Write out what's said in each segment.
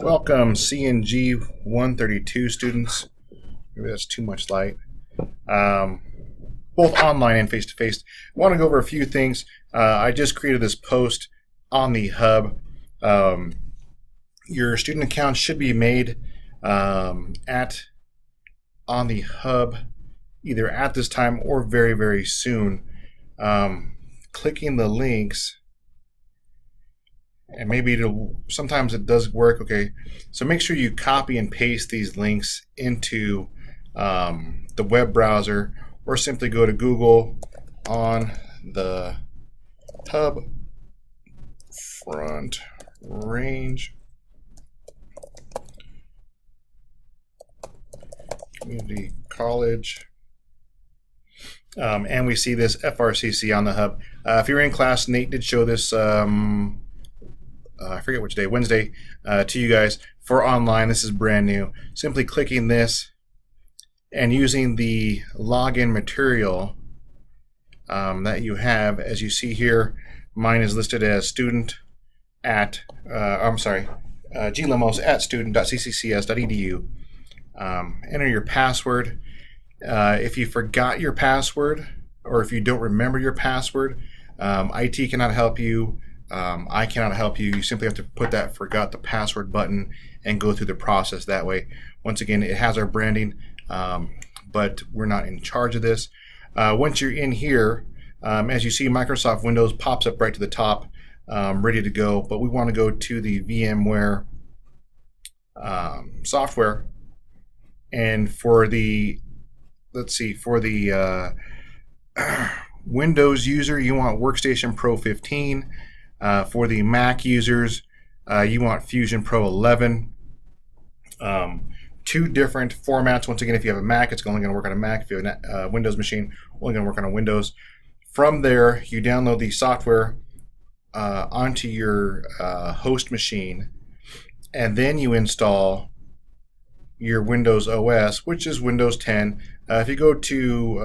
Welcome CNG 132 students. Maybe that's too much light. Both online and face-to-face. I want to go over a few things. I just created this post on the hub. Your student account should be made on the hub either at this time or very, very soon. Clicking the links, and maybe sometimes it does work. Okay, so make sure you copy and paste these links into the web browser, or simply go to Google on the hub front range community college, and we see this FRCC on the hub. If you're in class, Nate did show this I forget which day, Wednesday, to you guys for online. This is brand new. Simply clicking this and using the login material that you have. As you see here, mine is listed as student at, glemos at student.cccs.edu. Enter your password. If you forgot your password, or if you don't remember your password, IT cannot help you. I cannot help you. You simply have to put that forgot the password button and go through the process that way. Once again, it has our branding, but we're not in charge of this. Once you're in here, as you see, Microsoft Windows pops up right to the top, ready to go, but we want to go to the VMware software. And for the, Windows user, you want Workstation Pro 15. For the Mac users, you want Fusion Pro 11. Two different formats. Once again, if you have a Mac, it's only going to work on a Mac. If you have a Windows machine, only going to work on a Windows. From there, you download the software onto your host machine, and then you install your Windows OS, which is Windows 10. If you go to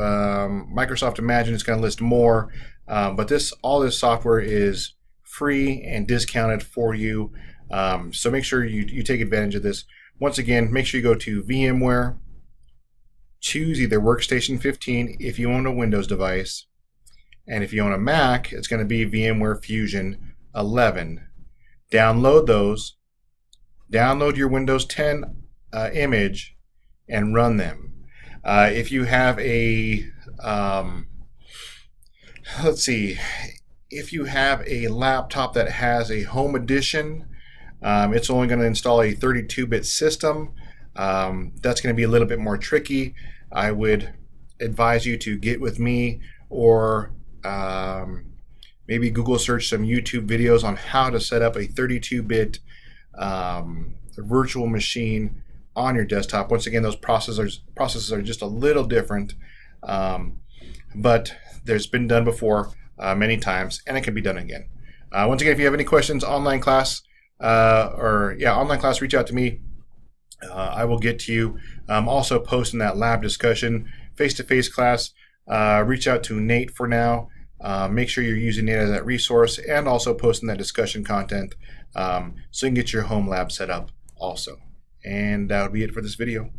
Microsoft Imagine, it's going to list more, but all this software is free and discounted for you, so make sure you take advantage of this. Once again, make sure you go to VMware, choose either Workstation 15 if you own a Windows device, and if you own a Mac, it's going to be VMware Fusion 11. Download those, download your Windows 10 image, and run them. If you have a if you have a laptop that has a home edition, it's only going to install a 32-bit system. That's going to be a little bit more tricky. I would advise you to get with me, or maybe Google search some YouTube videos on how to set up a 32-bit virtual machine on your desktop. Once again, those processes are just a little different, but there's been done before many times, and it can be done again. Once again, if you have any questions, online class, reach out to me. I will get to you. Also post in that lab discussion, face-to-face class. Reach out to Nate for now. Make sure you're using Nate as that resource, and also posting that discussion content so you can get your home lab set up also. And that would be it for this video.